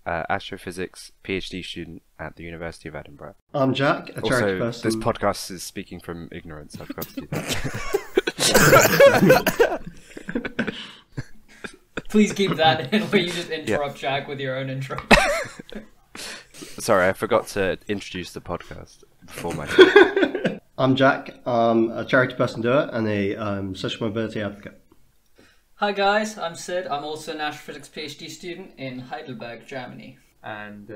astrophysics PhD student at the University of Edinburgh. I'm Jacque, a charity Also, person. this podcast is speaking from ignorance. I've got to do that. Please keep that in where you just interrupt Jacque with your own intro. Sorry, I forgot to introduce the podcast before my. I'm Jacque. I'm a charity person doer and a social mobility advocate. Hi guys, I'm Sid. I'm also an astrophysics PhD student in Heidelberg, Germany. And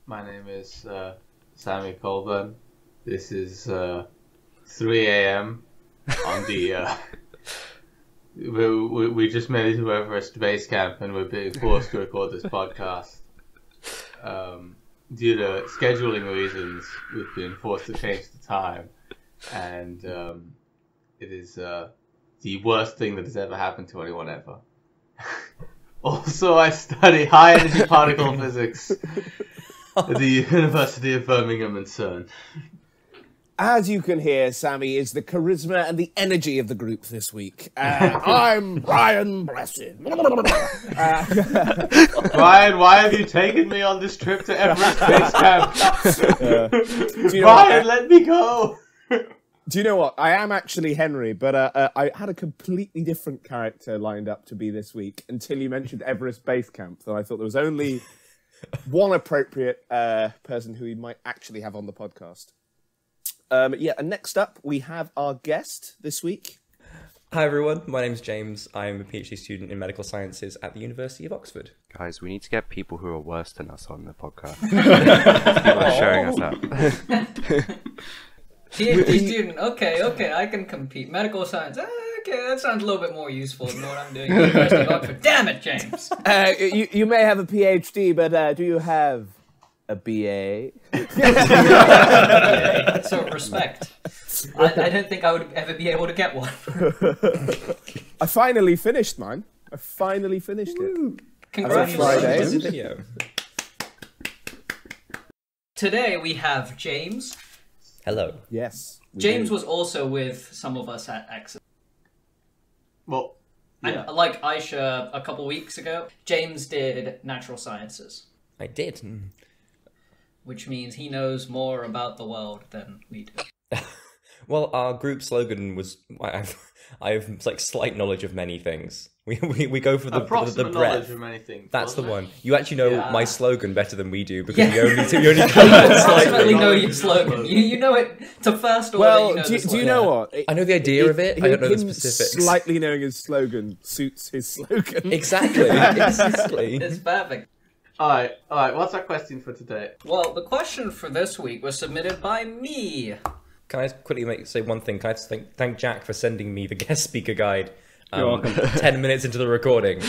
my name is Sammy Colburn. This is 3 a.m. on the... we just made it to Everest Base Camp and we're being forced to record this podcast. Due to scheduling reasons, we've been forced to change the time. And it is the worst thing that has ever happened to anyone ever. Also, I study high-energy particle physics at the University of Birmingham and CERN. As you can hear, Sammy is the charisma and the energy of the group this week. I'm Brian Blessed. Brian, why have you taken me on this trip to Everest Base Camp? Brian, let me go! Do you know what? I am actually Henry, but I had a completely different character lined up to be this week until you mentioned Everest Base Camp. So I thought there was only one appropriate person who we might actually have on the podcast. And next up, we have our guest this week. Hi everyone, my name's James. I'm a PhD student in medical sciences at the University of Oxford. Guys, we need to get people who are worse than us on the podcast. People are showing us up. PhD student, okay, I can compete. Medical science, okay, that sounds a little bit more useful than what I'm doing at the University of Oxford. Damn it, James! You may have a PhD, but do you have a BA? So respect. I don't think I would ever be able to get one. I finally finished mine. I finally finished it. Congratulations. Video. Today we have James. Hello. Yes. James was also with some of us at Exeter. Well, yeah. And like Aisha a couple weeks ago, James did natural sciences. I did. Which means he knows more about the world than we do. Well, our group slogan was, I have like slight knowledge of many things. We go for the approximate breadth. knowledge of many things. That's the wasn't one. You actually know Yeah. my slogan better than we do because Yeah. you only You cover it approximately slightly. know your slogan. You know it to first order. Well, you know the do you know what? I know the idea of it. I don't know the him specifics. Slightly knowing his slogan suits his slogan. Exactly. Exactly. It's perfect. Alright, what's our question for today? Well, the question for this week was submitted by me. Can I quickly say one thing? Can I just thank Jacque for sending me the guest speaker guide? You're welcome. 10 minutes into the recording.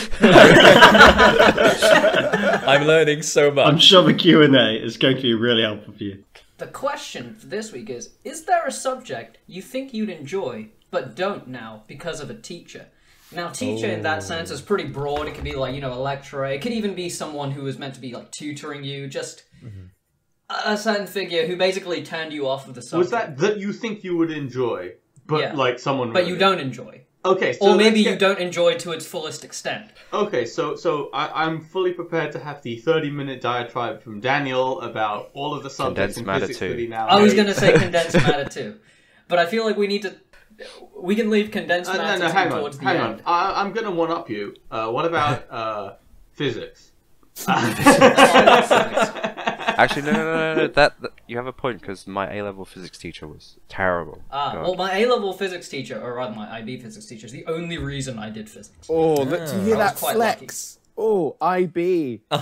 I'm learning so much. I'm sure the Q&A is going to be really helpful for you. The question for this week is there a subject you think you'd enjoy, but don't now because of a teacher? Now, teacher in that sense is pretty broad. It could be like, a lecturer. It could even be someone who is meant to be like tutoring you, just a certain figure who basically turned you off of the subject. Was that you think you would enjoy, but Yeah. like someone... But you don't enjoy. Okay, so Or maybe let's you don't enjoy to its fullest extent. Okay, so I'm fully prepared to have the 30-minute diatribe from Daniel about all of the subjects Condensed in matter physics too. that he now I was hates. going to say condensed matter too. But I feel like we need to... We can leave condensed matter hang towards on, the hang end. on. I'm going to one-up you. What about physics? Actually, no. That you have a point because my A-level physics teacher was terrible. God. Well, my A-level physics teacher, or rather my IB physics teacher, is the only reason I did physics. Oh, look, do you hear I was that quite flex? Oh, IB. No,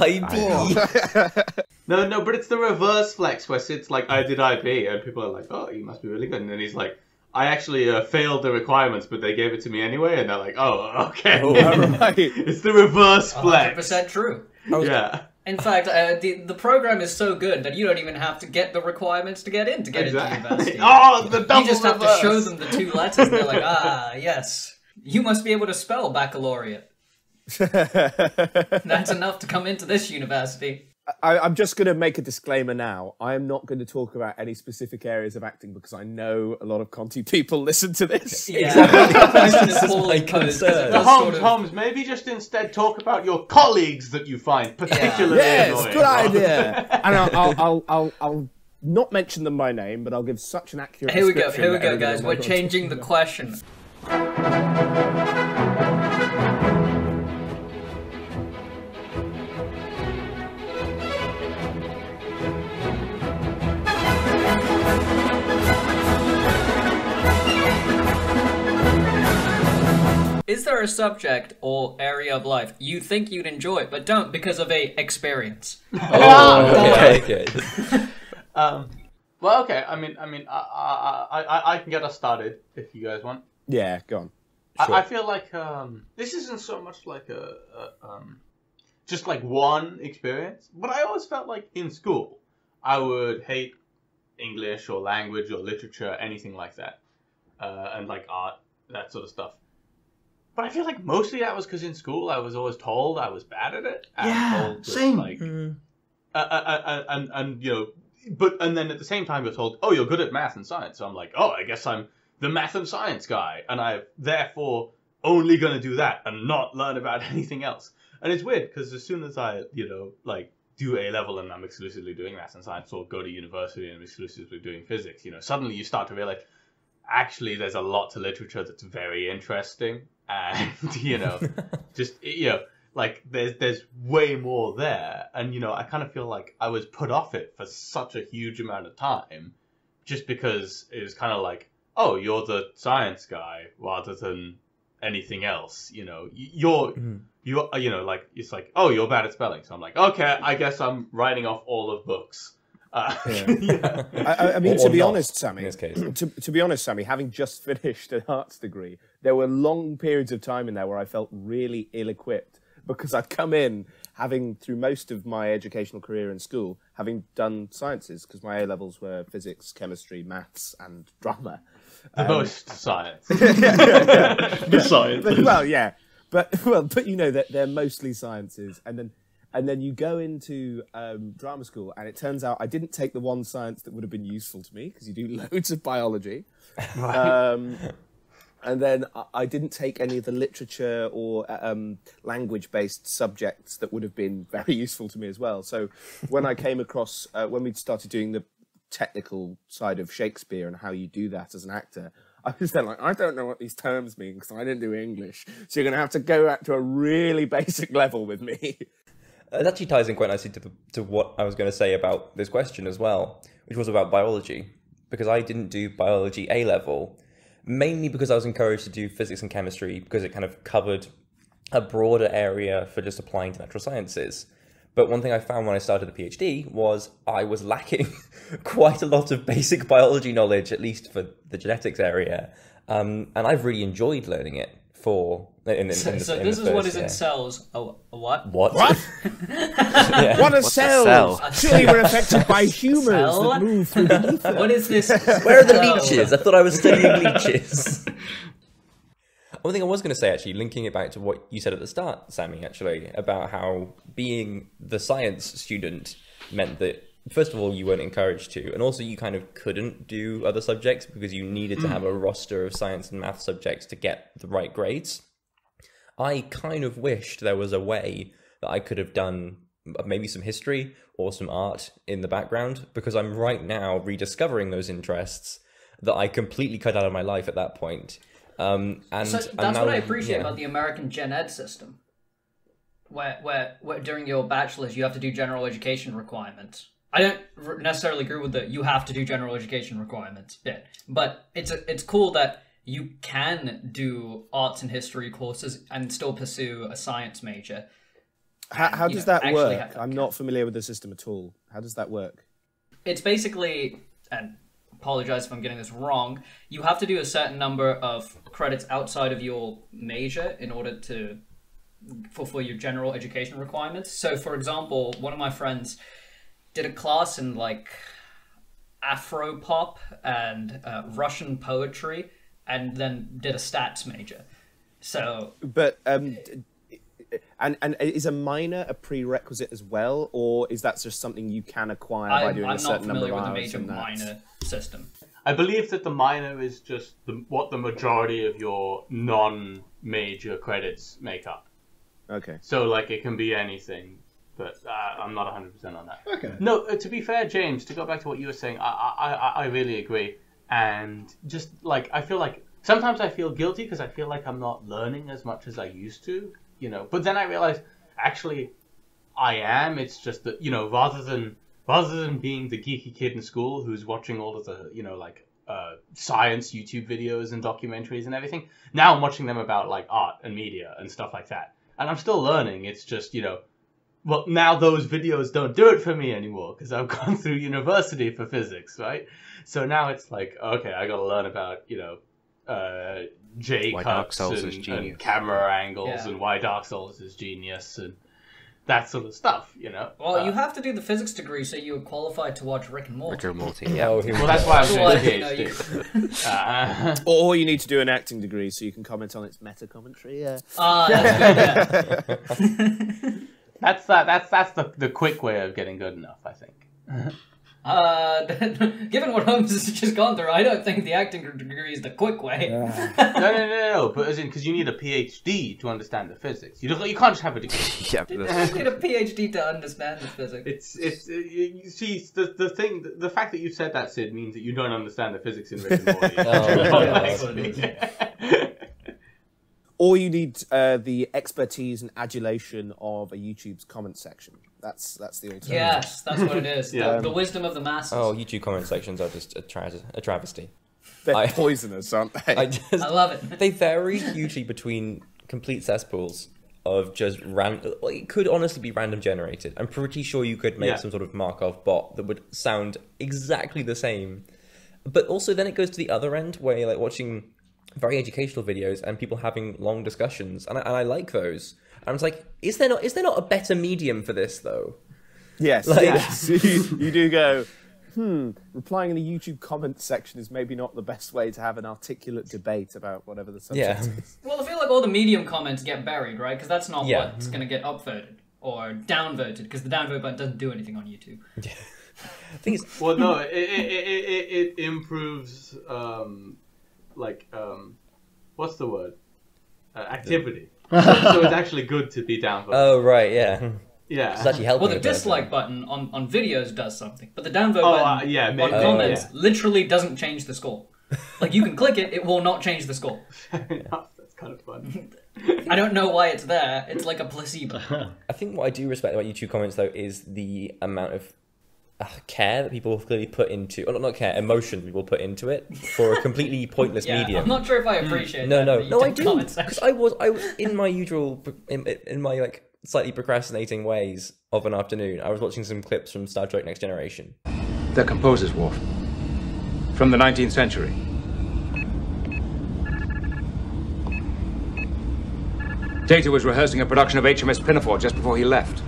but it's the reverse flex where Sid's like, I did IB, and people are like, oh, you must be really good. And then he's like, I actually failed the requirements, but they gave it to me anyway. And they're like, oh, okay. Oh, right. It's the reverse flex. 100% true. Yeah. In fact, the program is so good that you don't even have to get the requirements to get into university. Oh, the double You just have to reverse. show them the 2 letters, and they're like, yes. You must be able to spell baccalaureate. That's enough to come into this university. I'm just going to make a disclaimer now. I am not going to talk about any specific areas of acting because I know a lot of Conti people listen to this. Yeah, the question is poorly my posed, 'cause it concern. does Holmes, sort of- Holmes, maybe just instead talk about your colleagues that you find particularly Yes, annoying. good idea. And I'll not mention them by name, but I'll give such an accurate Here we go, description here we that go, everybody guys. will We're know what I'm changing the talking question. Is there a subject or area of life you think you'd enjoy but don't because of a experience? Okay. Well, okay. I mean, I can get us started if you guys want. Yeah, go on. Sure. I feel like this isn't so much like just like one experience, but I always felt like in school I would hate English or language or literature, anything like that, and like art, that sort of stuff. But I feel like mostly that was because in school I was always told I was bad at it. And told that, same. Like, and you know, and then at the same time you're told, oh, you're good at math and science. So I'm like, oh, I guess I'm the math and science guy, and I'm therefore only going to do that and not learn about anything else. And it's weird because as soon as I, like do A level and I'm exclusively doing math and science, or go to university and I'm exclusively doing physics, suddenly you start to realize actually there's a lot to literature that's very interesting, and like there's way more there, and I kind of feel like I was put off it for such a huge amount of time just because it was kind of like, oh, you're the science guy rather than anything else. You're like, it's like, oh, you're bad at spelling, so I'm like, okay, I guess I'm writing off all of books. Yeah. I mean, Or to be not, honest, Sammy, in this case. to be honest, Sammy, having just finished an arts degree, there were long periods of time in there where I felt really ill-equipped because I'd come in having, through most of my educational career in school, having done sciences, because my A-levels were physics, chemistry, maths, and drama. The most science. The science. Well, yeah, but that they're mostly sciences, and then you go into drama school, and it turns out I didn't take the one science that would have been useful to me, because you do loads of biology. Right. And then I didn't take any of the literature or language-based subjects that would have been very useful to me as well. So when I came across, when we started doing the technical side of Shakespeare and how you do that as an actor, I was then like, I don't know what these terms mean because I didn't do English. So you're going to have to go back to a really basic level with me. It actually ties in quite nicely to what I was going to say about this question as well, which was about biology, because I didn't do biology A-level, mainly because I was encouraged to do physics and chemistry because it kind of covered a broader area for just applying to natural sciences. But one thing I found when I started the PhD was I was lacking quite a lot of basic biology knowledge, at least for the genetics area, and I've really enjoyed learning it. So this is what is in cells. A what? What? Yeah. What are What's a cells? cell? Surely we're affected by humours Cell? that move through the ether. What is this? Where are the cell? leeches? I thought I was studying leeches. One thing I was going to say, actually, linking it back to what you said at the start, Sammy, actually, about how being the science student meant that, first of all, you weren't encouraged to, and also you kind of couldn't do other subjects because you needed to have a roster of science and math subjects to get the right grades. I kind of wished there was a way that I could have done maybe some history or some art in the background, because I'm right now rediscovering those interests that I completely cut out of my life at that point. So that's what I appreciate about the American gen ed system, where during your bachelor's you have to do general education requirements. I don't necessarily agree with the you have to do general education requirements bit, but it's cool that you can do arts and history courses and still pursue a science major. How does that work? I'm not familiar with the system at all. How does that work? It's basically, and apologize if I'm getting this wrong, you have to do a certain number of credits outside of your major in order to fulfill your general education requirements. So, for example, one of my friends did a class in like Afro-pop and Russian poetry, and then did a stats major. So, But and is a minor a prerequisite as well, or is that just something you can acquire by doing a certain number of hours? I'm not familiar with the major minor system. I believe that the minor is just what the majority of your non-major credits make up. Okay. So, like, it can be anything, but I'm not 100% on that. Okay. No, to be fair, James, to go back to what you were saying, I really agree. And just, like, I feel like, sometimes I feel guilty because I feel like I'm not learning as much as I used to, you know. But then I realize, actually, I am. It's just that, you know, rather than being the geeky kid in school who's watching all of the, you know, like, science YouTube videos and documentaries and everything, now I'm watching them about, like, art and media and stuff like that. And I'm still learning. It's just, you know, well, now those videos don't do it for me anymore because I've gone through university for physics, right? So now it's like, okay, I got to learn about, you know, J-cups and camera angles and why Dark Souls is genius and that sort of stuff, you know. Well, you have to do the physics degree so you're qualified to watch Rick and Morty. Rick and Morty, yeah. Well, that's why I'm doing a PhD. Or you need to do an acting degree so you can comment on its meta commentary. That's good, yeah. That's the quick way of getting good enough, I think. Given what Holmes has just gone through, I don't think the acting degree is the quick way. No, but as in, because you need a PhD to understand the physics. You can't just have a degree. Yeah, You need a PhD to understand the physics. You see, the fact that you said that, Sid, means that you don't understand the physics in Rick and Morty. That's what it is. Or you need the expertise and adulation of a YouTube's comment section. That's the alternative. Yes, that's what it is. The wisdom of the masses. Oh, YouTube comment sections are just a travesty. They're poisonous, aren't they? I love it. They vary hugely between complete cesspools of just random. It could honestly be random generated. I'm pretty sure you could make some sort of Markov bot that would sound exactly the same. But also then it goes to the other end where you're like watching very educational videos and people having long discussions, and I like those. And I was like, is there not a better medium for this though? Yes, like, yes. you do go, replying in the YouTube comment section is maybe not the best way to have an articulate debate about whatever the subject is. Well, I feel like all the medium comments get buried, right? Because that's not what's going to get upvoted or downvoted, because the downvote button doesn't do anything on YouTube. Yeah. I think it's... Well, no, it improves, what's the word? Activity. So it's actually good to be downvoted. Oh, right, yeah. Yeah. It's actually helping. Well, the dislike button on videos does something, but the downvote button on comments literally doesn't change the score. Like, you can click it, it will not change the score. Fair enough. That's kind of fun. I don't know why it's there. It's like a placebo. I think what I do respect about YouTube comments, though, is the amount of care that people clearly put into, or not care, emotion people put into it for a completely pointless medium. I'm not sure if I appreciate that. No, I do. Because I was in my usual, in my like slightly procrastinating ways of an afternoon, I was watching some clips from Star Trek Next Generation. The Composer's Wharf. From the 19th century. Data was rehearsing a production of HMS Pinafore just before he left.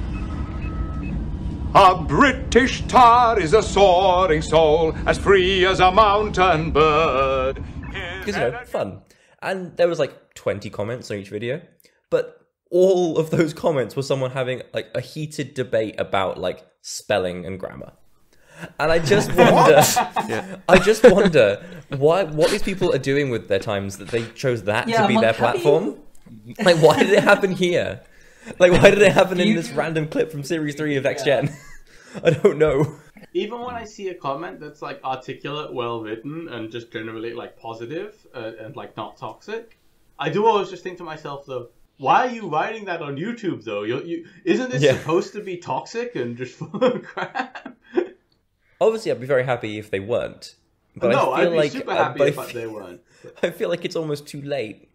A British tar is a soaring soul, as free as a mountain bird. Because, you know, fun. And there was like 20 comments on each video, but all of those comments were someone having like a heated debate about like spelling and grammar. And I just wonder, what these people are doing with their times that they chose that to be their platform. Like, why did it happen here? Like, why did it happen in this random clip from Series 3 of Next Gen? I don't know. Even when I see a comment that's like articulate, well written, and just generally like positive and like not toxic, I do always just think to myself though, why are you writing that on YouTube though? Isn't this supposed to be toxic and just full of crap? Obviously, I'd be very happy if they weren't. But no, I feel I'd be super happy if they weren't. I feel like it's almost too late.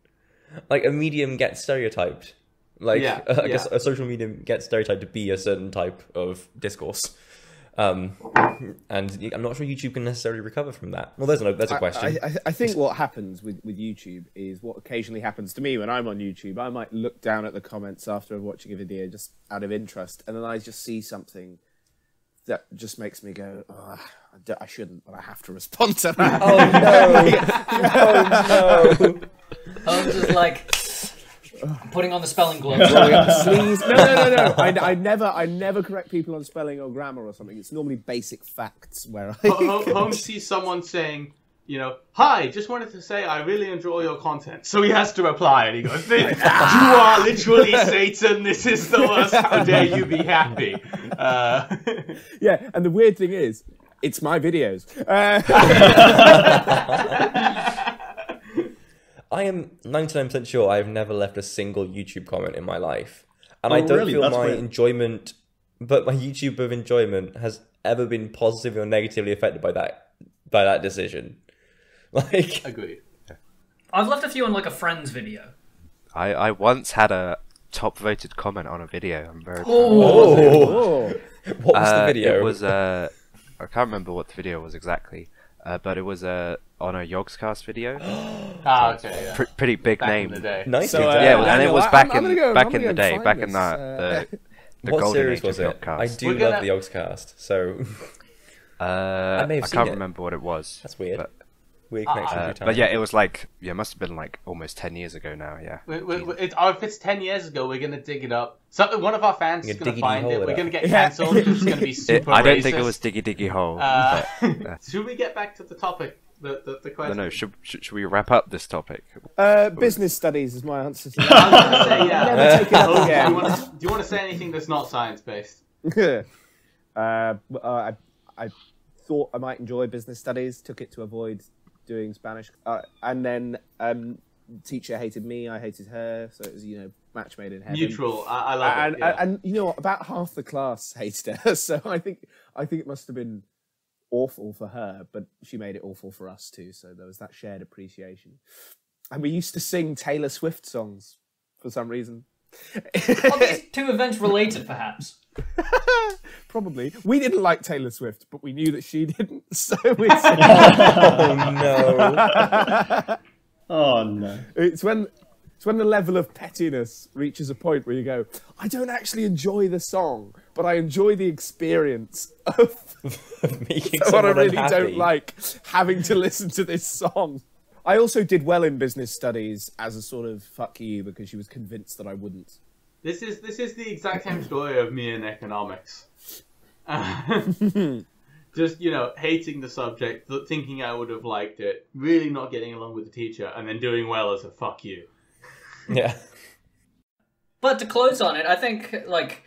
Like, a medium gets stereotyped. Like, I guess a social medium gets stereotyped to be a certain type of discourse. And I'm not sure YouTube can necessarily recover from that. Well, that's a question. I think what happens with YouTube is what occasionally happens to me when I'm on YouTube. I might look down at the comments after watching a video just out of interest, and then I just see something that just makes me go, oh, I shouldn't, but I have to respond to that. Oh, no. Oh, no. Holmes is like, I'm putting on the spelling gloves. Rolling up the sleeves. No. I never correct people on spelling or grammar or something. It's normally basic facts where I... Holmes sees someone saying, you know, "Hi, just wanted to say I really enjoy your content." So he has to reply, and he goes, "You are literally Satan. This is the worst. How dare you be happy?" Yeah, and the weird thing is, it's my videos. I am 99% sure I've never left a single YouTube comment in my life. And I don't really? feel That's my weird. enjoyment, but my YouTube of enjoyment has ever been positively or negatively affected by that decision. Like, Agreed. I've left a few on like a friend's video. I once had a top voted comment on a video. I'm very proud. Oh. what was the video? It was I can't remember what the video was exactly, but it was on a Yogscast video. Okay. Yeah. Pretty big Back name. in the day. Nice. So, Yeah, and it Daniel, was I'm back gonna in go- back I'm in gonna the go day, find back in this. the what golden series age was of it? Yogscast. I do We're love gonna- the Yogscast, so I may have seen can't it. remember what it was. that's weird. But, Weird connection through time. but yeah, it was like it must have been like almost 10 years ago now. Yeah. If it's 10 years ago, we're gonna dig it up. One of our fans is You're gonna diggity find hole it. it We're up. gonna get cancelled because it's gonna be super I don't racist. think it was Diggy Hole. but, Should we get back to the topic? The question. no. Should we wrap up this topic? Business studies is my answer to I that. was gonna say, yeah. Never take it up Oh, again. do you want to say anything that's not science based? I thought I might enjoy business studies, took it to avoid doing Spanish, and then teacher hated me, I hated her, so it was, you know, match made in heaven. Neutral. I love it. Yeah. And you know what, about half the class hated her, so I think it must have been awful for her, but she made it awful for us too, so there was that shared appreciation. And we used to sing Taylor Swift songs for some reason. Are these two events related, perhaps? Probably. We didn't like Taylor Swift, but we knew that she didn't, so we sang. Oh no! Oh no. It's when the level of pettiness reaches a point where you go, I don't actually enjoy the song, but I enjoy the experience of Making what I someone really unhappy. don't like, having to listen to this song. I also did well in business studies as a sort of fuck you because she was convinced that I wouldn't. This is the exact same story of me in economics. Just, you know, hating the subject, thinking I would have liked it, really not getting along with the teacher, and then doing well as a fuck you. Yeah. But to close on it, I think, like,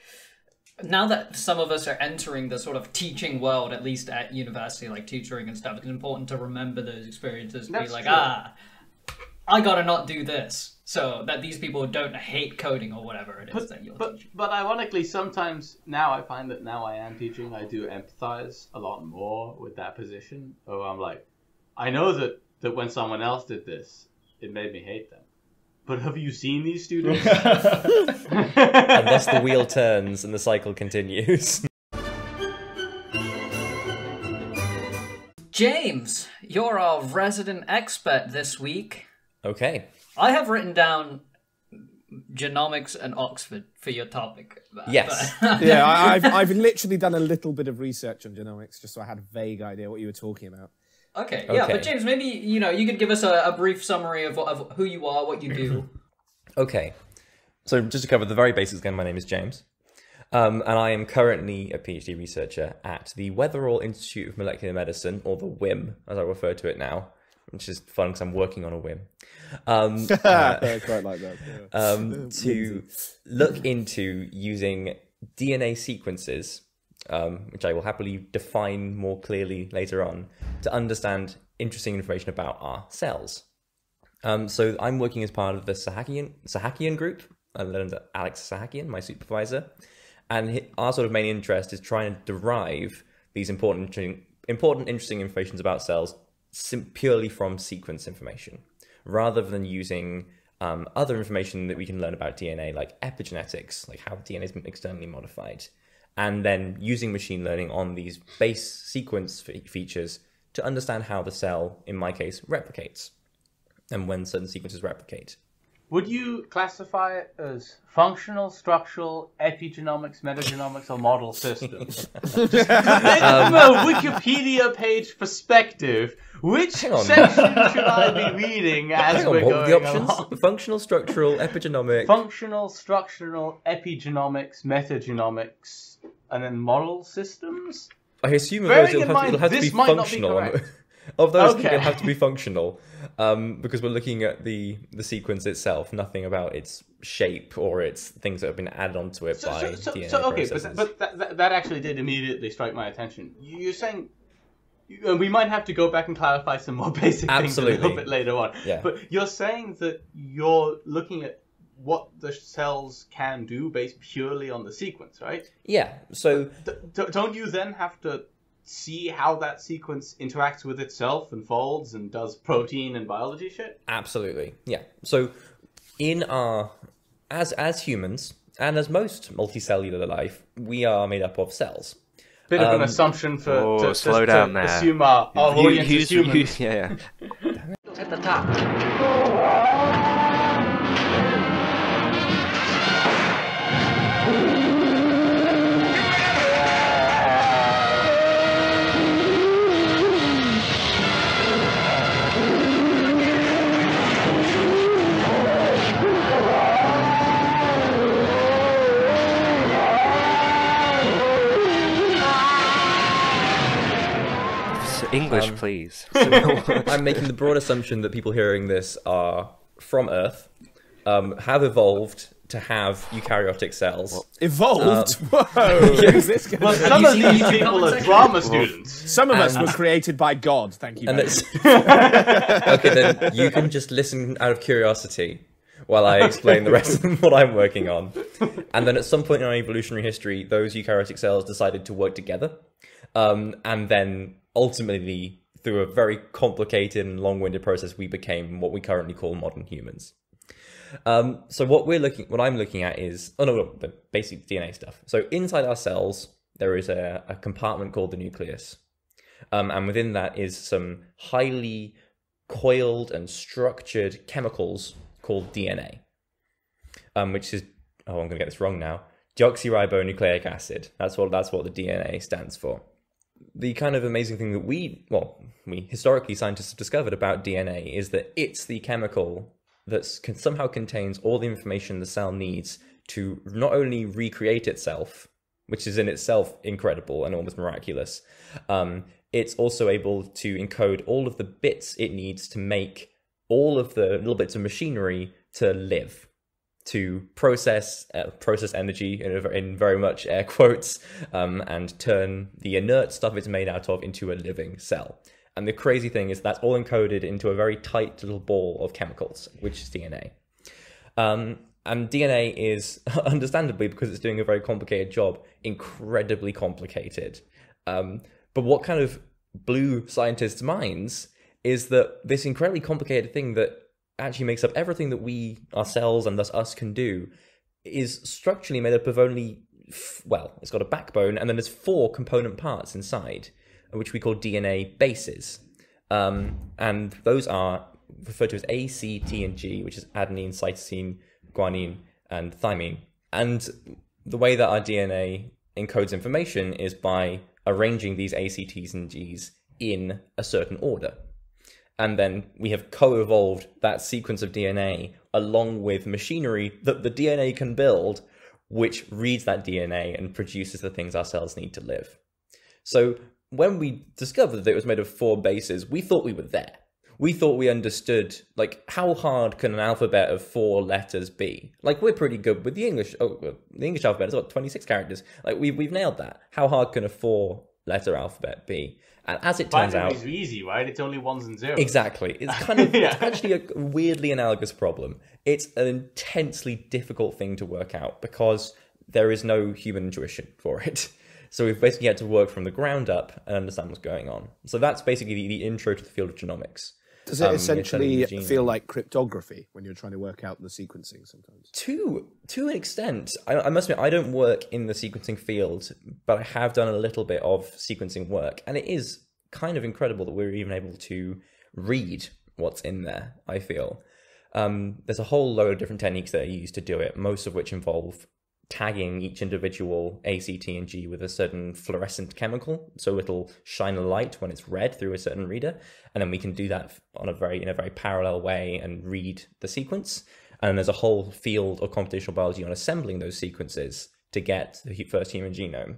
now that some of us are entering the sort of teaching world, at least at university, like tutoring and stuff, it's important to remember those experiences. That's Be like, true. I gotta not do this, so that these people don't hate coding or whatever it is that you're teaching. But ironically, sometimes now I find that now I am teaching, I do empathize a lot more with that position. Or I'm like, I know that when someone else did this, it made me hate them. But have you seen these students? And thus the wheel turns and the cycle continues. James, you're our resident expert this week. Okay. I have written down Genomics and Oxford for your topic. Yes. Yeah, I've literally done a little bit of research on genomics just so I had a vague idea what you were talking about. Okay, yeah, Okay. but James, maybe, you know, you could give us a brief summary of who you are, what you do. Okay. So just to cover the very basics again, my name is James. And I am currently a PhD researcher at the Weatherall Institute of Molecular Medicine, or the WIM, as I refer to it now, which is fun because I'm working on a WIM. I quite like that. Yeah. To look into using DNA sequences, which I will happily define more clearly later on, to understand interesting information about our cells. So I'm working as part of the Sahakian group, led under Alex Sahakian, my supervisor, and our sort of main interest is trying to derive these important, interesting information about cells purely from sequence information, rather than using other information that we can learn about DNA, like epigenetics, like how DNA has been externally modified, and then using machine learning on these base sequence features to understand how the cell, in my case, replicates, and when certain sequences replicate. would you classify it as functional, structural, epigenomics, metagenomics, or model systems? From a Wikipedia page perspective, which section should I be reading as we're going the options? along? Functional, structural, epigenomic. Functional, structural, epigenomics, metagenomics, and then model systems? I assume of Bearing those in mind, it'll have to this be might not be functional. correct. Of those, Okay. it'll have to be functional, because we're looking at the sequence itself, nothing about its shape or its things that have been added onto it by DNA Okay, processes. but that actually did immediately strike my attention. You're saying we might have to go back and clarify some more basic things a little bit later on. Yeah. But you're saying that you're looking at what the cells can do based purely on the sequence, right? Yeah. So Don't you then have to see how that sequence interacts with itself and folds and does protein and biology shit? absolutely, yeah. So in our as humans and as most multicellular life, we are made up of cells. Bit of an assumption to slow down there. assume our audience is human. Yeah. At the top. English, please. I'm making the broad assumption that people hearing this are from Earth, have evolved to have eukaryotic cells. Evolved? Whoa! Is this gonna Well, be- some of seen the these YouTube people comment are section? drama students. Some of us were created by God. Thank you. And very it's much. okay. Then you can just listen out of curiosity while I explain the rest of what I'm working on. And then at some point in our evolutionary history, those eukaryotic cells decided to work together, and then ultimately, through a very complicated and long-winded process, we became what we currently call modern humans. So what I'm looking at is, the basic DNA stuff. So inside our cells, there is a compartment called the nucleus. And within that is some highly coiled and structured chemicals called DNA, which is, I'm going to get this wrong now, deoxyribonucleic acid. That's what the DNA stands for. The kind of amazing thing that we historically scientists have discovered about DNA is that it's the chemical that somehow contains all the information the cell needs to not only recreate itself, which is in itself incredible and almost miraculous, it's also able to encode all of the bits it needs to make all of the little bits of machinery to live, to process energy in very much air quotes, and turn the inert stuff it's made out of into a living cell. And the crazy thing is that's all encoded into a very tight little ball of chemicals, which is DNA. And DNA is, understandably, because it's doing a very complicated job, incredibly complicated. But what kind of blew scientists' minds is that this incredibly complicated thing that actually makes up everything that we, our cells, and thus us can do, is structurally made up of only, it's got a backbone, and then there's 4 component parts inside, which we call DNA bases. And those are referred to as A, C, T, and G, which is adenine, cytosine, guanine, and thymine. And the way that our DNA encodes information is by arranging these A, C, T's, and G's in a certain order. And then we have co-evolved that sequence of DNA along with machinery that the DNA can build, which reads that DNA and produces the things our cells need to live. So when we discovered that it was made of 4 bases, we thought we were there. We thought we understood, like, how hard can an alphabet of 4 letters be? Like, we're pretty good with the English. The English alphabet is about 26 characters. Like, we've nailed that. How hard can a 4-letter alphabet be? And as it turns out, Binaries are easy, right? It's only ones and zeros. exactly, it's kind of it's actually a weirdly analogous problem. It's an intensely difficult thing to work out because there is no human intuition for it. So we've basically had to work from the ground up and understand what's going on. So that's basically the intro to the field of genomics. Does it essentially the gene. feel like cryptography when you're trying to work out the sequencing sometimes? To an extent. I must admit, I don't work in the sequencing field, but I have done a little bit of sequencing work. And it is kind of incredible that we're even able to read what's in there, I feel. There's a whole load of different techniques that are used to do it, most of which involve tagging each individual A, C, T, and G with a certain fluorescent chemical, so it'll shine a light when it's read through a certain reader, and then we can do that in a very parallel way and read the sequence. And there's a whole field of computational biology on assembling those sequences to get the first human genome.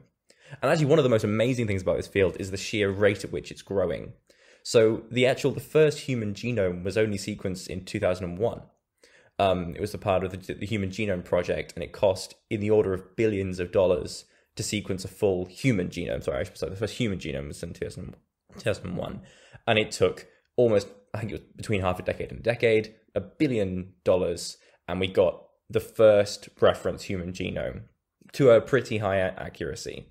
And actually, one of the most amazing things about this field is the sheer rate at which it's growing. So the first human genome was only sequenced in 2001. It was a part of the Human Genome Project, and it cost in the order of billions of dollars to sequence a full human genome. Sorry, the first human genome was in 2001. And it took almost, I think it was between half a decade and a decade, $1 billion, and we got the first reference human genome to a pretty high accuracy.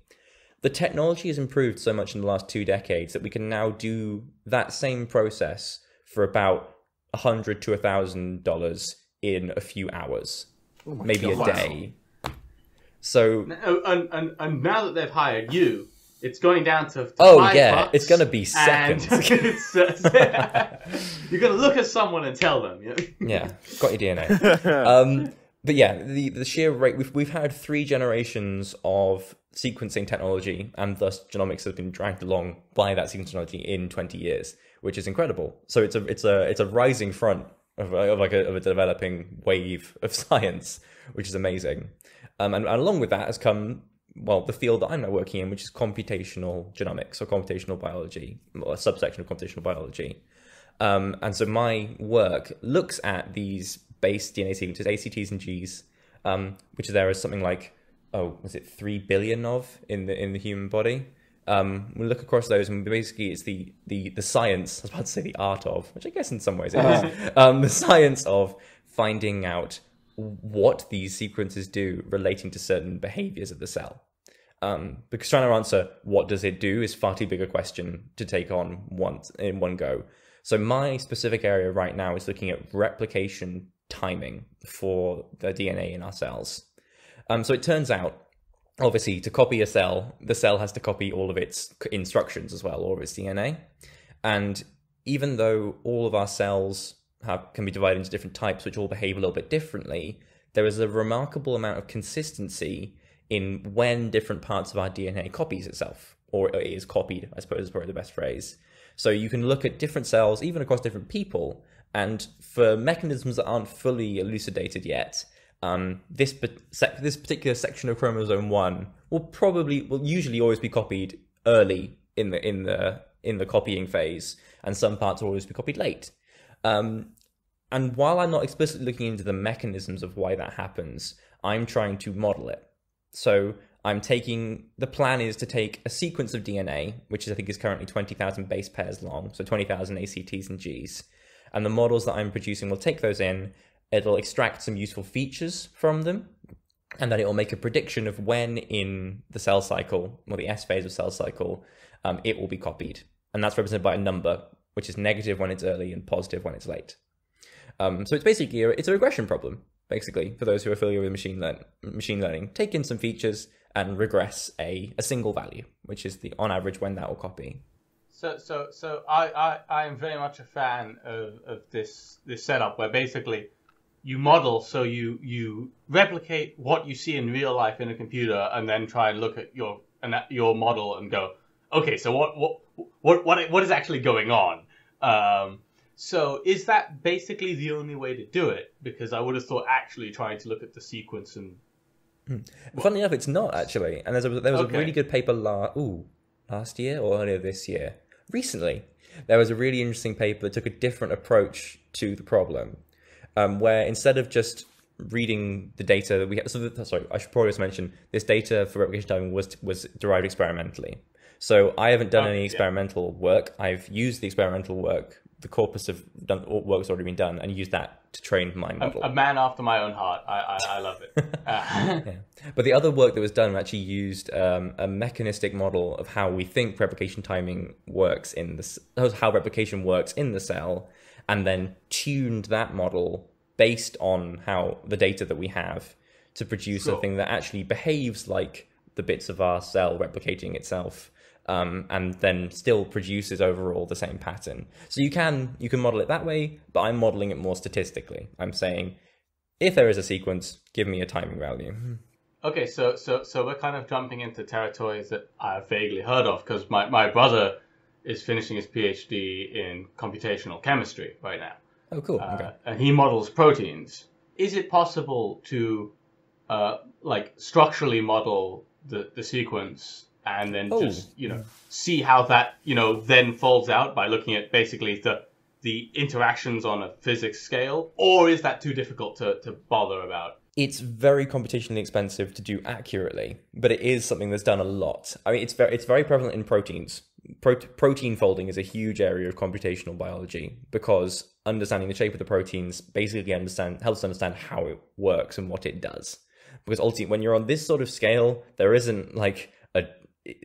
The technology has improved so much in the last 2 decades that we can now do that same process for about $100 to $1,000 in a few hours, maybe a day. So, and now that they've hired you, it's going down to $5, it's going to be seconds. You're going to look at someone and tell them. Yeah, got your DNA. But yeah, the sheer rate, we've had 3 generations of sequencing technology, and thus genomics has been dragged along by that sequencing technology in 20 years, which is incredible. So it's a rising front of a developing wave of science, which is amazing. And along with that has come, well, the field that I'm now working in, which is computational genomics, or computational biology, or a subsection of computational biology. And so my work looks at these base DNA sequences, ACTs and Gs, which there is something like, 3 billion of in the human body. We look across those, and basically it's the science, I was about to say the art of, which I guess in some ways it is, the science of finding out what these sequences do relating to certain behaviors of the cell. Because trying to answer what does it do is far too big a question to take on in one go. So my specific area right now is looking at replication timing for the DNA in our cells. So it turns out, obviously, to copy a cell, the cell has to copy all of its instructions as well, all of its DNA. And even though all of our cells can be divided into different types, which all behave a little bit differently, there is a remarkable amount of consistency in when different parts of our DNA copies itself, or is copied, I suppose is probably the best phrase. So you can look at different cells, even across different people, and for mechanisms that aren't fully elucidated yet, this particular section of chromosome 1 will usually always be copied early in the copying phase, and some parts will always be copied late. And while I'm not explicitly looking into the mechanisms of why that happens, I'm trying to model it. So the plan is to take a sequence of DNA, which I think is currently 20,000 base pairs long, so 20,000 ACTs and Gs, and the models that I'm producing will take those in. It'll extract some useful features from them, and then it will make a prediction of when in the cell cycle, or the S phase of cell cycle, it will be copied. And that's represented by a number, which is negative when it's early and positive when it's late. So it's basically it's a regression problem, basically, for those who are familiar with machine learning. Take in some features and regress a single value, which is on average when that will copy. So I am very much a fan of this setup where basically you model, so you replicate what you see in real life in a computer, and then try and look at your model and go, okay, so what is actually going on? So is that basically the only way to do it? Because I would have thought actually trying to look at the sequence and. Funnily enough, it's not actually. And there was a really good paper last year or earlier this year. Recently, there was a really interesting paper that took a different approach to the problem. Where instead of just reading the data that we have, I should probably just mention this data for replication timing was derived experimentally. So I haven't done any experimental work. I've used the experimental work, the corpus of work's already been done, and used that to train my model. A man after my own heart. I love it. Yeah. But the other work that was done actually used a mechanistic model of how we think replication timing works how replication works in the cell, and then tuned that model based on how the data that we have to produce something that actually behaves like the bits of our cell replicating itself and then still produces overall the same pattern. So you can model it that way, but I'm modeling it more statistically. I'm saying, if there is a sequence, give me a timing value. Okay, so we're kind of jumping into territories that I've vaguely heard of, because my brother is finishing his PhD in computational chemistry right now. Oh, cool. Okay. And he models proteins. Is it possible to structurally model the sequence and then just see how that then folds out by looking at basically the interactions on a physics scale, or is that too difficult to bother about? It's very computationally expensive to do accurately, but it is something that's done a lot. I mean, it's very prevalent in proteins. Protein folding is a huge area of computational biology, because understanding the shape of the proteins basically helps understand how it works and what it does. Because ultimately, when you're on this sort of scale, there isn't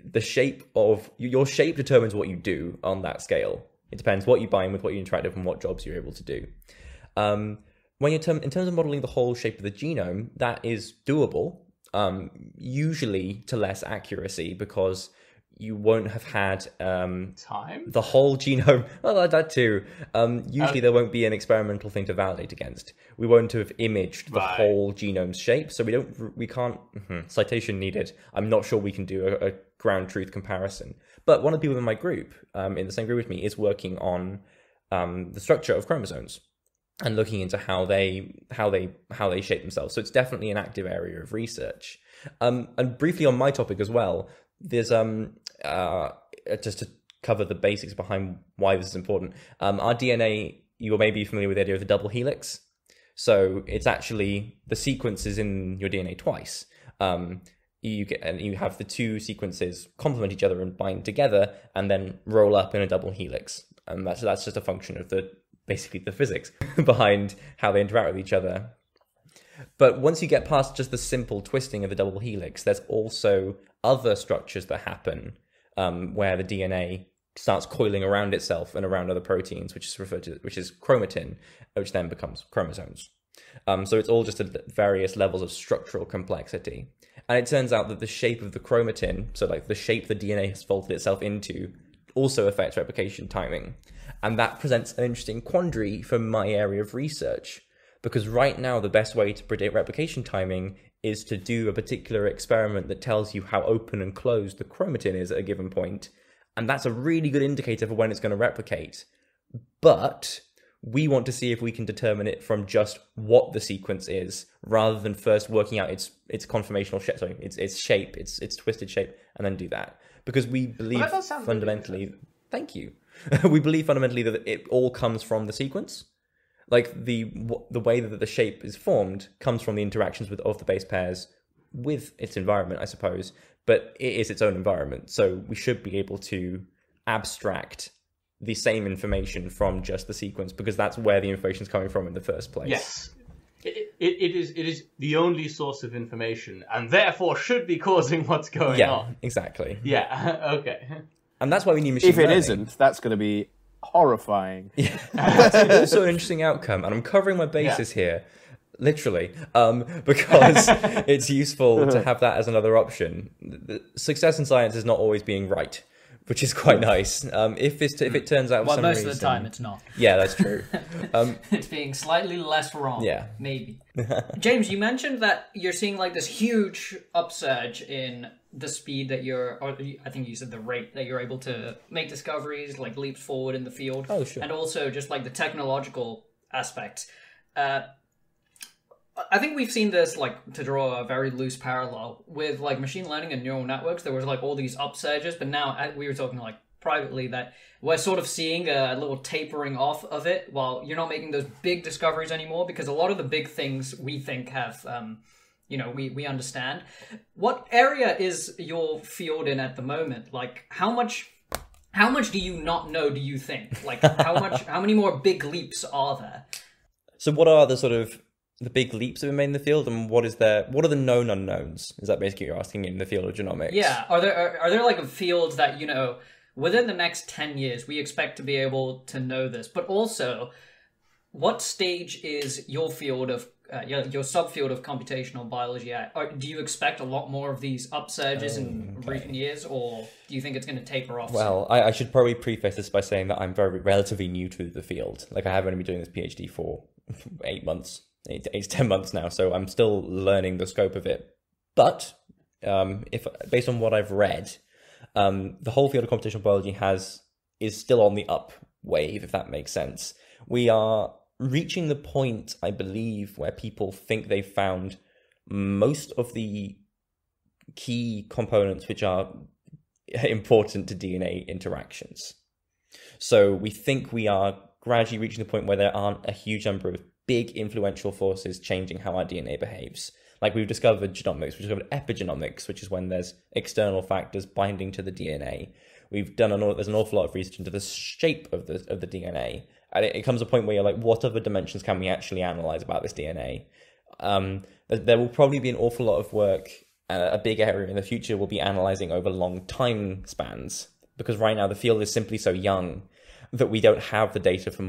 the shape of your shape determines what you do on that scale. It depends what you bind with, what you interact with, and what jobs you're able to do. When in terms of modeling the whole shape of the genome, that is doable, usually to less accuracy, because you won't have had time, the whole genome. Well, that too. Usually there won't be an experimental thing to validate against. We won't have imaged the whole genome's shape, so we can't. Citation needed. I'm not sure we can do a ground truth comparison. But one of the people in my group, in the same group with me, is working on the structure of chromosomes and looking into how they shape themselves. So it's definitely an active area of research. And briefly on my topic as well, there's just to cover the basics behind why this is important. Our DNA, you may be familiar with the idea of the double helix. So it's actually the sequences in your DNA twice. You have the two sequences complement each other and bind together, and then roll up in a double helix. And that's just a function of basically the physics behind how they interact with each other. But once you get past just the simple twisting of the double helix, there's also other structures that happen where the DNA starts coiling around itself and around other proteins, which is chromatin, which then becomes chromosomes. So it's all just at various levels of structural complexity. And it turns out that the shape of the chromatin, so like the shape the DNA has folded itself into, also affects replication timing. And that presents an interesting quandary for my area of research, because right now the best way to predict replication timing is to do a particular experiment that tells you how open and closed the chromatin is at a given point. And that's a really good indicator for when it's going to replicate. But we want to see if we can determine it from just what the sequence is, rather than first working out its conformational shape, its shape, its twisted shape, and then do that. Because we believe fundamentally, really thank you. We believe fundamentally that it all comes from the sequence. Like the way that the shape is formed comes from the interactions of the base pairs with its environment, I suppose. But it is its own environment, so we should be able to abstract the same information from just the sequence, because that's where the information is coming from in the first place. Yes, it is the only source of information, and therefore should be causing what's going on. Yeah, exactly. Yeah, okay. And that's why we need machine learning. If it isn't, that's going to be horrifying. Yeah. That's also an interesting outcome, and I'm covering my bases here, literally, because it's useful to have that as another option. Success in science is not always being right, which is quite nice. If it turns out, well, for some most reason, of the time it's not. Yeah, that's true. It's being slightly less wrong. Yeah, maybe. James, you mentioned that you're seeing like this huge upsurge in the speed that or I think you said the rate that you're able to make discoveries, like leaps forward in the field. Oh, sure. And also just like the technological aspects. I think we've seen this, like, to draw a very loose parallel with like machine learning and neural networks. There was like all these upsurges, but now we were talking like privately that we're sort of seeing a little tapering off of it, while you're not making those big discoveries anymore, because a lot of the big things we think have we understand. What area is your field in at the moment? Like, how much do you not know, do you think? Like, how many more big leaps are there? So what are the big leaps that have been made in the field, and what are the known unknowns? Is that basically what you're asking in the field of genomics? Yeah. Are there like fields that, within the next 10 years we expect to be able to know this, but also what stage is your field of your subfield of computational biology at? Do you expect a lot more of these upsurges in recent years, or do you think it's going to taper off? Well, I should probably preface this by saying that I'm relatively new to the field. Like, I have only been doing this PhD for 8 to 10 months now, so I'm still learning the scope of it. But if based on what I've read, the whole field of computational biology is still on the up wave, if that makes sense. We are reaching the point, I believe, where people think they've found most of the key components which are important to DNA interactions. So we think we are gradually reaching the point where there aren't a huge number of big influential forces changing how our DNA behaves. Like, we've discovered genomics, we've discovered epigenomics, which is when there's external factors binding to the DNA. We've done there's an awful lot of research into the shape of the DNA. And it comes to a point where you're like, what other dimensions can we actually analyze about this DNA? There will probably be an awful lot of work. A big area in the future will be analyzing over long time spans, because right now the field is simply so young that we don't have the data for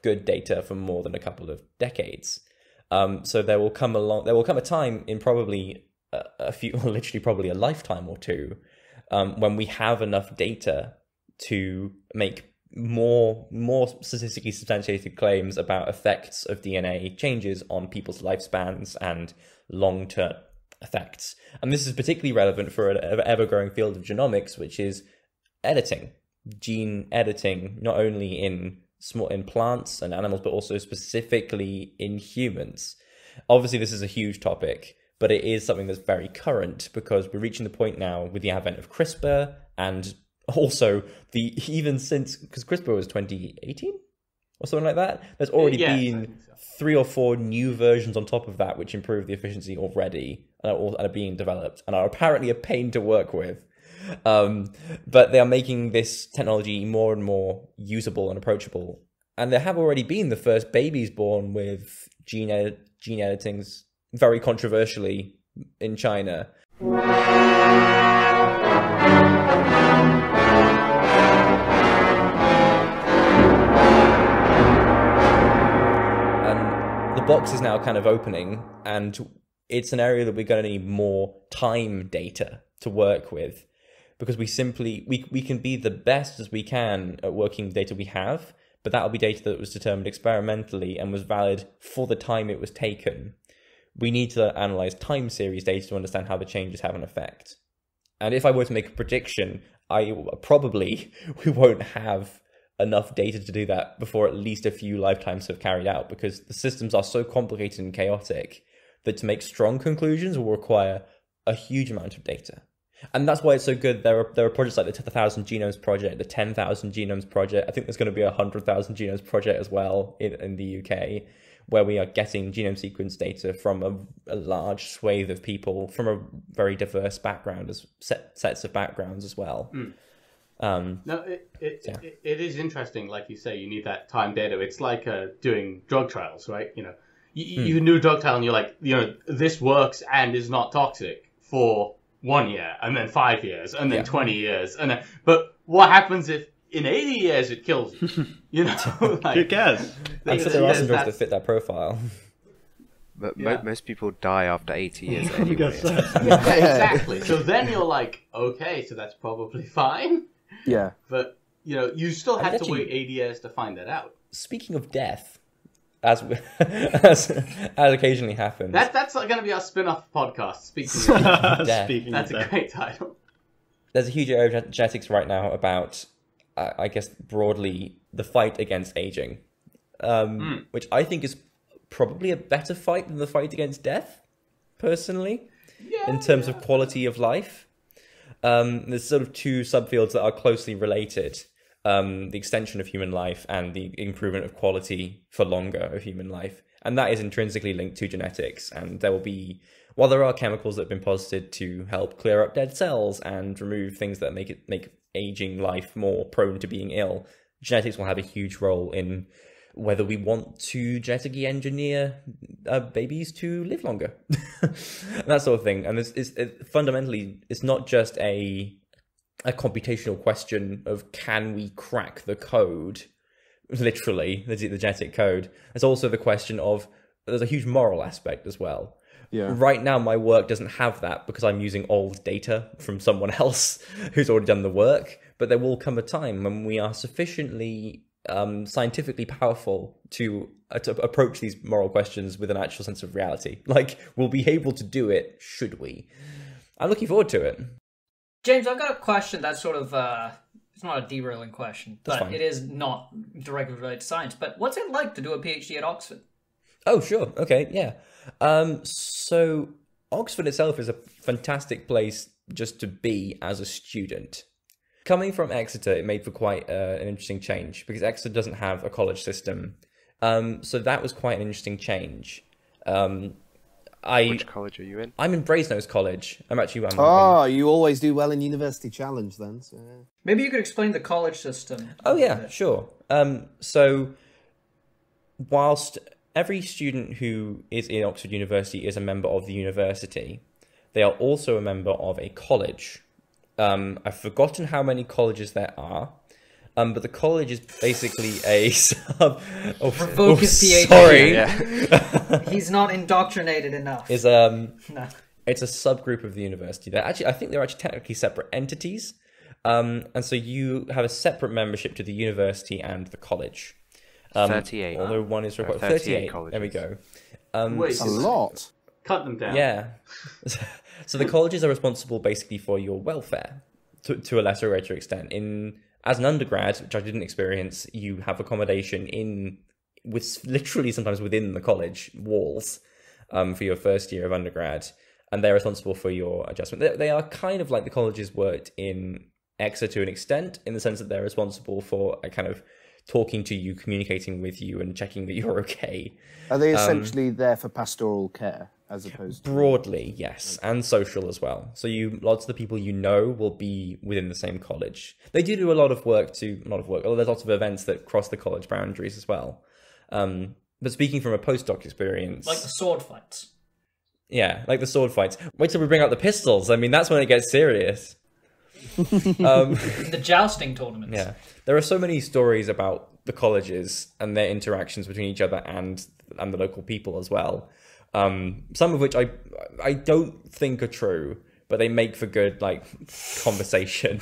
good data for more than a couple of decades. So there will come a time in probably literally probably a lifetime or two, when we have enough data to make more statistically substantiated claims about effects of DNA changes on people's lifespans and long-term effects. And this is particularly relevant for an ever-growing field of genomics, which is editing, gene editing, not only in plants and animals, but also specifically in humans. Obviously, this is a huge topic, but it is something that's very current, because we're reaching the point now with the advent of CRISPR, and also because CRISPR was 2018 or something like that. There's already been 3 or 4 new versions on top of that which improve the efficiency already, and are being developed and are apparently a pain to work with. But they are making this technology more and more usable and approachable. And there have already been the first babies born with gene editings, very controversially, in China. And the box is now kind of opening, and it's an area that we're going to need more time data to work with, because we can be the best as we can at working with data we have, but that'll be data that was determined experimentally and was valid for the time it was taken. We need to analyze time series data to understand how the changes have an effect. And if I were to make a prediction, we won't have enough data to do that before at least a few lifetimes have carried out, because the systems are so complicated and chaotic that to make strong conclusions will require a huge amount of data. And that's why it's so good. There are projects like the 1,000 Genomes Project, the 10,000 Genomes Project. I think there's going to be a 100,000 Genomes Project as well in the UK, where we are getting genome sequence data from a large swathe of people from a very diverse background, sets of backgrounds as well. It is interesting. Like you say, you need that time data. It's like doing drug trials, right? You do a drug trial and you're like, this works and is not toxic for 1 year, and then 5 years, and then 20 years, but what happens if in 80 years it kills you? Like, who cares? I'm sure there are some drugs that fit that profile. But most people die after 80 years anyway. Exactly. So then you're like, okay, so that's probably fine. Yeah. But you still had to wait 80 years to find that out. Speaking of death, as occasionally happens. That's going to be our spin-off podcast. Speaking of death. That's a great title. There's a huge area of genetics right now about, I guess, broadly, the fight against aging, which I think is probably a better fight than the fight against death, personally, in terms of quality of life. There's sort of 2 subfields that are closely related. The extension of human life and the improvement of quality for longer of human life. And that is intrinsically linked to genetics. And there will be, while there are chemicals that have been posited to help clear up dead cells and remove things that make aging life more prone to being ill, genetics will have a huge role in whether we want to genetically engineer babies to live longer. That sort of thing. And fundamentally, it's not just a computational question of can we crack the code, literally, the genetic code. There's also the question of, there's a huge moral aspect as well. Yeah. Right now, my work doesn't have that because I'm using old data from someone else who's already done the work. But there will come a time when we are sufficiently scientifically powerful to approach these moral questions with an actual sense of reality. Like, we'll be able to do it, should we? I'm looking forward to it. James, I've got a question that's sort of, it's not a derailing question, That's but fine. it is not directly related to science. But what's it like to do a PhD at Oxford? Oh, sure. Okay, yeah. So Oxford itself is a fantastic place just to be as a student. Coming from Exeter, it made for quite an interesting change because Exeter doesn't have a college system. So that was quite an interesting change. Which college are you in? I'm in Brasenose College. You always do well in University Challenge then. So. Maybe you could explain the college system. Oh, yeah, sure. So whilst every student who is in Oxford University is a member of the university, they are also a member of a college. I've forgotten how many colleges there are, but the college is basically a sub... Revoke his PhD. Sorry. Yeah. He's not indoctrinated enough. No. It's a subgroup of the university. I think they're actually technically separate entities. And so you have a separate membership to the university and the college. 38. Although one is required. 38 38. There we go. Wait, A lot. cut them down. Yeah. So the colleges are responsible basically for your welfare to a lesser or greater extent. As an undergrad, which I didn't experience, you have accommodation with literally sometimes within the college walls for your first year of undergrad, and they're responsible for your adjustment. They are kind of like the colleges worked in Exeter to an extent, in the sense that they're responsible for a kind of talking to you, communicating with you, and checking that you're okay. Are they essentially there for pastoral care, as opposed to... Broadly, yes, and social as well. So lots of the people you know will be within the same college. They do a lot of work, although there's lots of events that cross the college boundaries as well. But speaking from a postdoc experience... like the sword fights. Yeah, like the sword fights. Wait till we bring out the pistols. I mean, that's when it gets serious. The jousting tournaments. Yeah, there are so many stories about the colleges and their interactions between each other and the local people as well. Some of which I don't think are true, but they make for good conversation.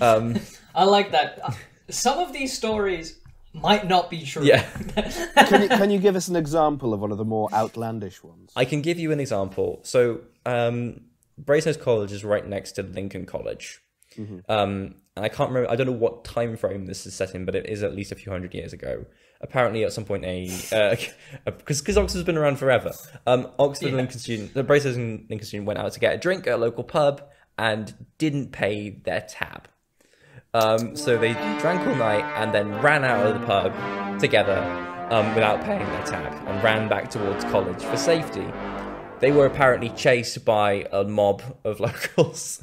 I like that. Some of these stories might not be true. Yeah. Can you give us an example of one of the more outlandish ones? I can give you an example. So, Brasenose College is right next to Lincoln College. Mm-hmm. And I can't remember, I don't know what time frame this is set in, but it is at least a few hundred years ago. Apparently at some point because Oxford's been around forever. Oxford and Lincoln student, the Brasenose and Lincoln student went out to get a drink at a local pub and didn't pay their tab. So they drank all night and then ran out of the pub together without paying their tab and ran back towards college for safety. They were apparently chased by a mob of locals.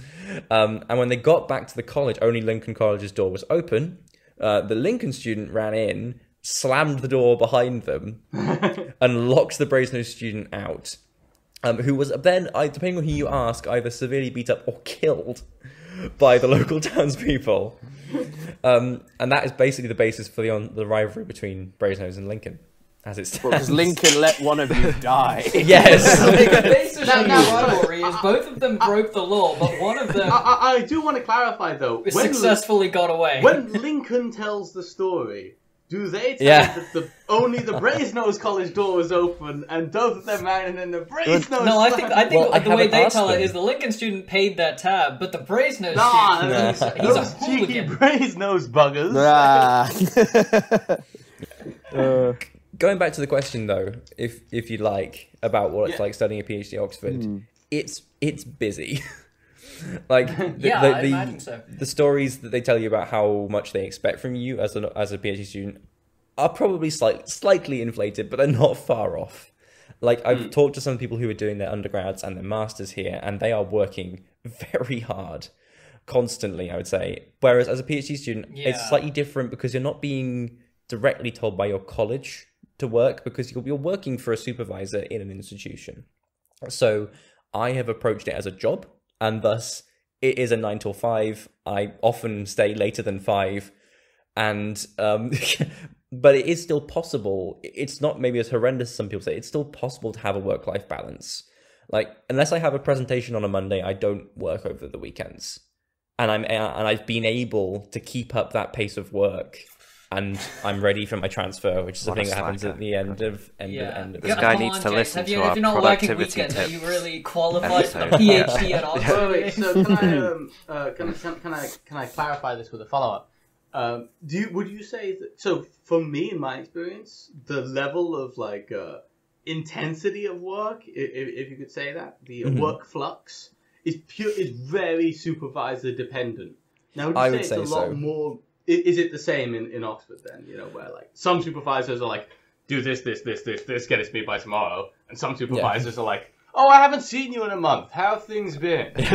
And when they got back to the college, only Lincoln College's door was open. The Lincoln student ran in, slammed the door behind them, and locked the Brasenose student out, who was then, depending on who you ask, either severely beat up or killed by the local townspeople. And that is basically the basis for the rivalry between Brasenose and Lincoln, as it stands. Because Lincoln let one of you die. Yes. The basis of the rivalry is both of them broke the law, but one of them I do want to clarify though. successfully got away. When Lincoln tells the story, do they tell that only the Brasenose College door was open and both of them ran in and the Brasenose... No, I think the way they tell them. it is the Lincoln student paid that tab, but the Brasenose Nah, student, he's a those cheeky hooligan. Brasenose buggers. Going back to the question though, if you'd like, about what it's like studying a PhD at Oxford, it's busy. I imagine so. The stories that they tell you about how much they expect from you as a PhD student are probably slightly inflated, but they're not far off. I've talked to some people who are doing their undergrads and their masters here, and they are working very hard, constantly, I would say. Whereas as a PhD student, it's slightly different because you're not being directly told by your college to work, because you're working for a supervisor in an institution. So I have approached it as a job, and thus it is a 9 till 5. I often stay later than 5, and but it is still possible. It's not maybe as horrendous as some people say. It's still possible to have a work-life balance. Like, unless I have a presentation on a Monday, I don't work over the weekends, and I've been able to keep up that pace of work, and I'm ready for my transfer, which is the thing that happens at the end of This guy needs to listen to our if you're not working productivity weekends, tips. are you really qualified for the episode. PhD at all? Wait, so can I clarify this with a follow-up? Would you say that? So for me, in my experience, the level of like intensity of work, if you could say that, the work flux is very supervisor dependent. Now, would you say it's a lot more? Is it the same in Oxford then? You know, where like some supervisors are like, do this, get it to me by tomorrow, and some supervisors are like, oh, I haven't seen you in a month. How have things been? Well,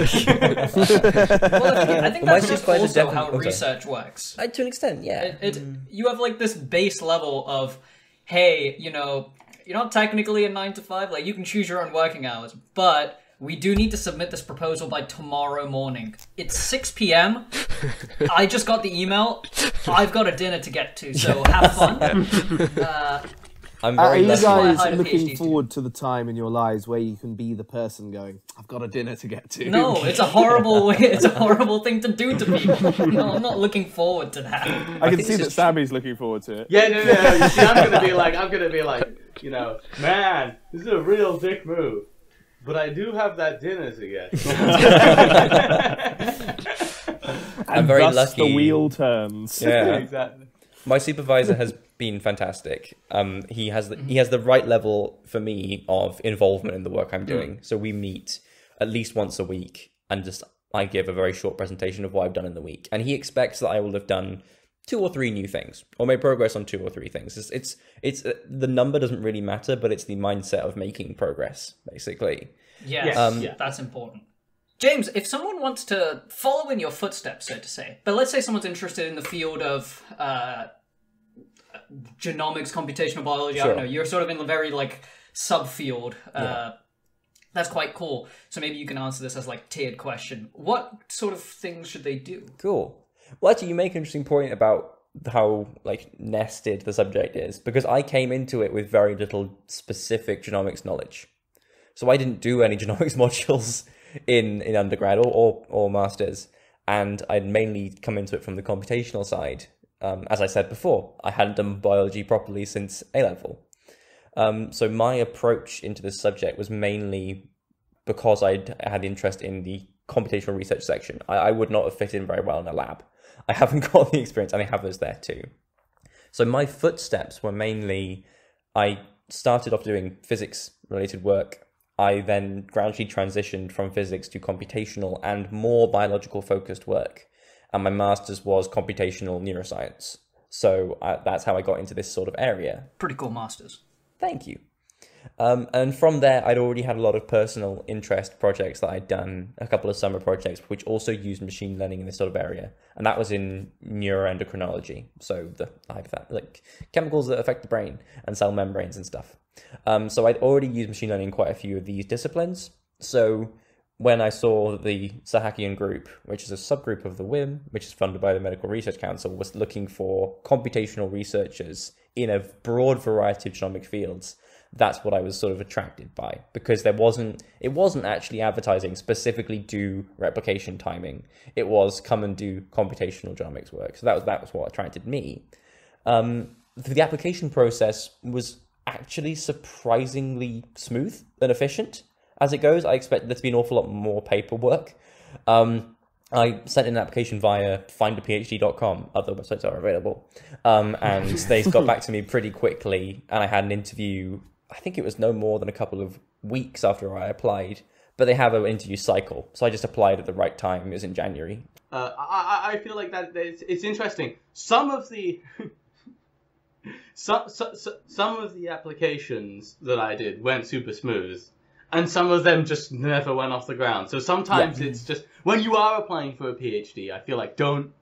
I think that's just also how research works. To an extent, yeah. You have like this base level of, hey, you know, you're not technically a 9 to 5. Like, you can choose your own working hours, but we do need to submit this proposal by tomorrow morning. It's 6 p.m. I just got the email. I've got a dinner to get to, so have fun. I'm very lucky. Are you guys looking forward to the time in your lives where you can be the person going, I've got a dinner to get to? No, it's a horrible way. It's a horrible thing to do to people. No, I'm not looking forward to that. I can see that Sammy's looking forward to it. Yeah, no. You see, I'm gonna be like, you know, man, this is a real dick move. But I do have that dinner to get. I'm very lucky. The wheel turns. Yeah, exactly. My supervisor has been fantastic. He has the right level for me of involvement in the work I'm doing. So we meet at least once a week, and I give a very short presentation of what I've done in the week, and he expects that I will have done 2 or 3 new things, or made progress on 2 or 3 things. It's the number doesn't really matter, but it's the mindset of making progress, basically. Yes, that's important. James, if someone wants to follow in your footsteps, so to say, but let's say someone's interested in the field of genomics, computational biology, I don't know, you're sort of in the very like subfield. That's quite cool. So maybe you can answer this as like tiered question. What sort of things should they do? Cool. Well, actually, you make an interesting point about how like nested the subject is, because I came into it with very little specific genomics knowledge. So I didn't do any genomics modules in undergrad or masters, and I'd mainly come into it from the computational side. As I said before, I hadn't done biology properly since A-level. So my approach into this subject was mainly because I had interest in the computational research section. I would not have fit in very well in a lab. I haven't got the experience, and I have those there too. So my footsteps were mainly, I started off doing physics-related work. I then gradually transitioned from physics to computational and more biological-focused work. And my master's was computational neuroscience. So that's how I got into this sort of area. Pretty cool masters. Thank you. And from there, I'd already had a lot of personal interest projects that I'd done, a couple of summer projects, which also used machine learning in this sort of area. And that was in neuroendocrinology. So like chemicals that affect the brain and cell membranes and stuff. So I'd already used machine learning in quite a few of these disciplines. So when I saw the Sahakian group, which is a subgroup of the WIM, which is funded by the Medical Research Council, was looking for computational researchers in a broad variety of genomic fields, that's what I was sort of attracted by, because it wasn't actually advertising specifically do replication timing. It was come and do computational genomics work. So that was what attracted me. The application process was actually surprisingly smooth and efficient. As it goes, I expected there to be an awful lot more paperwork. I sent in an application via findaphd.com. Other websites are available. And they got back to me pretty quickly. And I had an interview, I think it was no more than a couple of weeks after I applied. But they have an interview cycle. So I just applied at the right time. It was in January. I feel like that it's interesting. Some of the... some of the applications that I did went super smooth. And some of them just never went off the ground. So sometimes it's just, when you are applying for a PhD, I feel like don't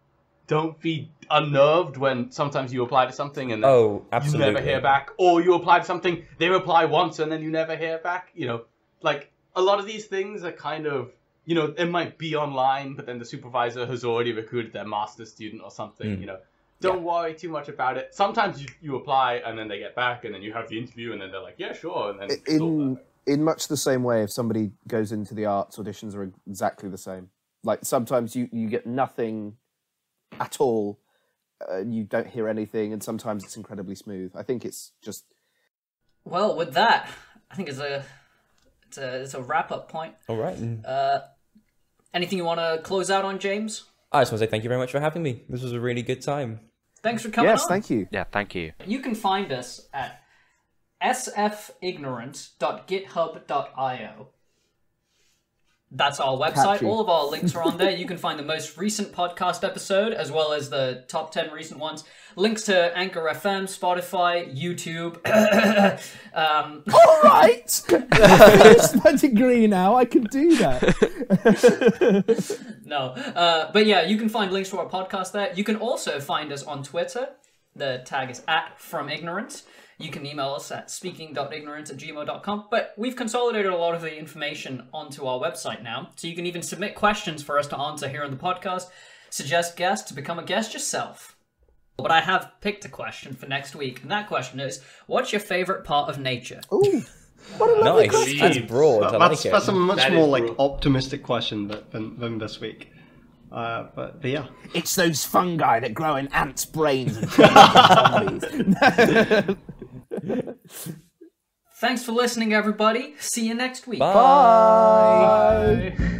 be unnerved when sometimes you apply to something and you never hear back. Or you apply to something, they reply once and then you never hear back. You know, like a lot of these things are kind of, you know, it might be online, but then the supervisor has already recruited their master's student or something, you know. don't worry too much about it. Sometimes you apply and then they get back and then you have the interview and then they're like, yeah, sure. And then it's all perfect. In much the same way, if somebody goes into the arts, auditions are exactly the same. Like sometimes you get nothing at all, you don't hear anything, and sometimes it's incredibly smooth. I think it's just. Well, with that, I think it's a wrap-up point. All right. Anything you want to close out on, James? I just want to say thank you very much for having me. This was a really good time. Thanks for coming on. Yes, thank you. Yeah, thank you. You can find us at sfignorance.github.io. That's our website. Catchy. All of our links are on there. You can find the most recent podcast episode, as well as the top 10 recent ones. Links to Anchor FM, Spotify, YouTube. All right! I finished my degree now. I can do that. No. But yeah, you can find links to our podcast there. You can also find us on Twitter. The tag is @FromIgnorance. You can email us at speaking.ignorance@gmail.com. But we've consolidated a lot of the information onto our website now. So you can even submit questions for us to answer here on the podcast. Suggest guests to become a guest yourself. But I have picked a question for next week. And that question is, what's your favorite part of nature? Ooh, what a lovely Nice. question. That's broad. I like it. That's a much That more is like broad. optimistic question than this week. But yeah. It's those fungi that grow in ants' brains and zombies. Thanks for listening, everybody. See you next week. Bye. Bye.